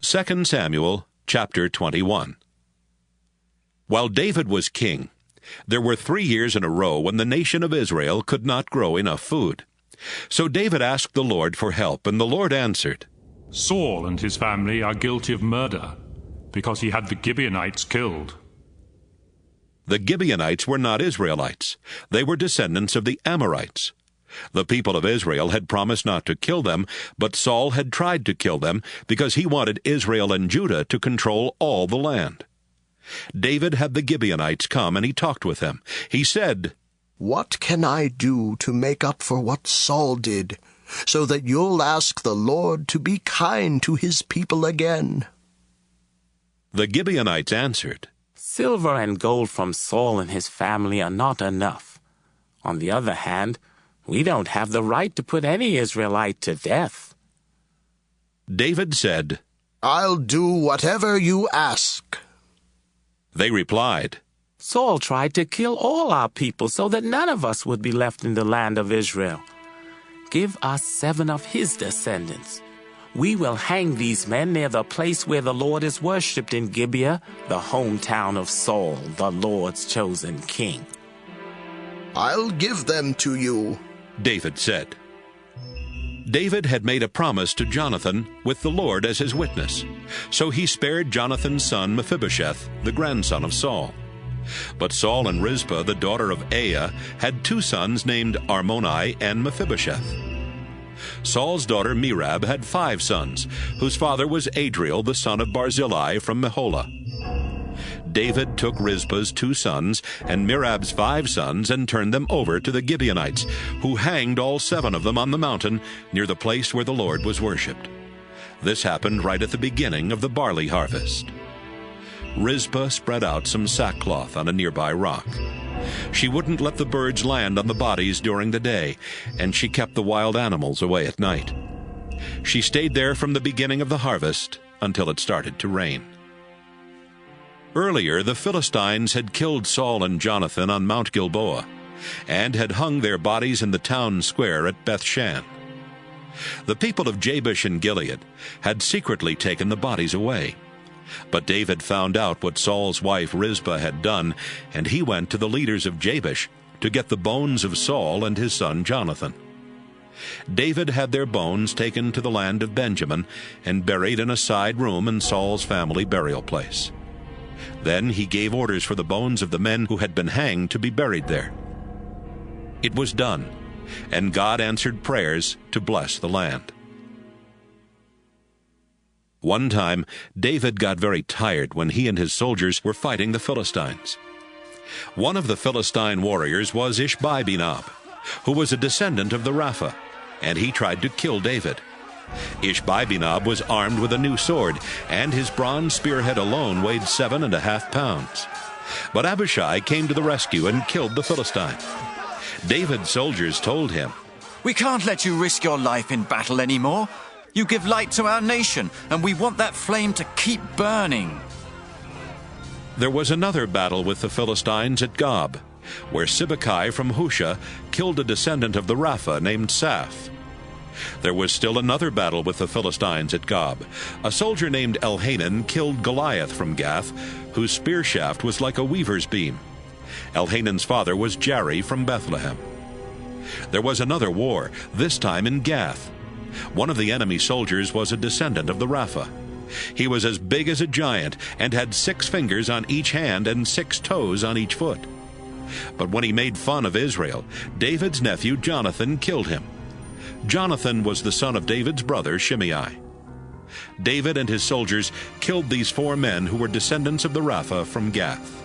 2 Samuel chapter 21. While David was king, there were 3 years in a row when the nation of Israel could not grow enough food. So David asked the Lord for help, and the Lord answered, Saul and his family are guilty of murder, because he had the Gibeonites killed. The Gibeonites were not Israelites. They were descendants of the Amorites. The people of Israel had promised not to kill them, but Saul had tried to kill them because he wanted Israel and Judah to control all the land. David had the Gibeonites come, and he talked with them. He said, "What can I do to make up for what Saul did, so that you'll ask the Lord to be kind to his people again?" The Gibeonites answered, "Silver and gold from Saul and his family are not enough. On the other hand, we don't have the right to put any Israelite to death." David said, "I'll do whatever you ask." They replied, "Saul tried to kill all our people so that none of us would be left in the land of Israel. Give us 7 of his descendants. We will hang these men near the place where the Lord is worshipped in Gibeah, the hometown of Saul, the Lord's chosen king." "I'll give them to you," David said. David had made a promise to Jonathan with the Lord as his witness, so he spared Jonathan's son Mephibosheth, the grandson of Saul. But Saul and Rizpah, the daughter of Aiah, had 2 sons named Armoni and Mephibosheth. Saul's daughter Merab had 5 sons, whose father was Adriel, the son of Barzillai from Meholah. David took Rizpah's 2 sons and Merab's 5 sons and turned them over to the Gibeonites, who hanged all 7 of them on the mountain near the place where the Lord was worshipped. This happened right at the beginning of the barley harvest. Rizpah spread out some sackcloth on a nearby rock. She wouldn't let the birds land on the bodies during the day, and she kept the wild animals away at night. She stayed there from the beginning of the harvest until it started to rain. Earlier, the Philistines had killed Saul and Jonathan on Mount Gilboa, and had hung their bodies in the town square at Bethshan. The people of Jabesh and Gilead had secretly taken the bodies away. But David found out what Saul's wife Rizpah had done, and he went to the leaders of Jabesh to get the bones of Saul and his son Jonathan. David had their bones taken to the land of Benjamin and buried in a side room in Saul's family burial place. Then he gave orders for the bones of the men who had been hanged to be buried there. It was done, and God answered prayers to bless the land. One time, David got very tired when he and his soldiers were fighting the Philistines. One of the Philistine warriors was Ishbosheth, who was a descendant of the Rapha, and he tried to kill David. Ishbosheth was armed with a new sword, and his bronze spearhead alone weighed 7.5 pounds. But Abishai came to the rescue and killed the Philistine. David's soldiers told him, "We can't let you risk your life in battle anymore. You give light to our nation, and we want that flame to keep burning." There was another battle with the Philistines at Gob, where Sibbecai from Husha killed a descendant of the Rapha named Saph. There was still another battle with the Philistines at Gob. A soldier named Elhanan killed Goliath from Gath, whose spear shaft was like a weaver's beam. Elhanan's father was Jari from Bethlehem. There was another war, this time in Gath. One of the enemy soldiers was a descendant of the Rapha. He was as big as a giant and had 6 fingers on each hand and 6 toes on each foot. But when he made fun of Israel, David's nephew Jonathan killed him. Jonathan was the son of David's brother Shimei. David and his soldiers killed these 4 men who were descendants of the Rapha from Gath.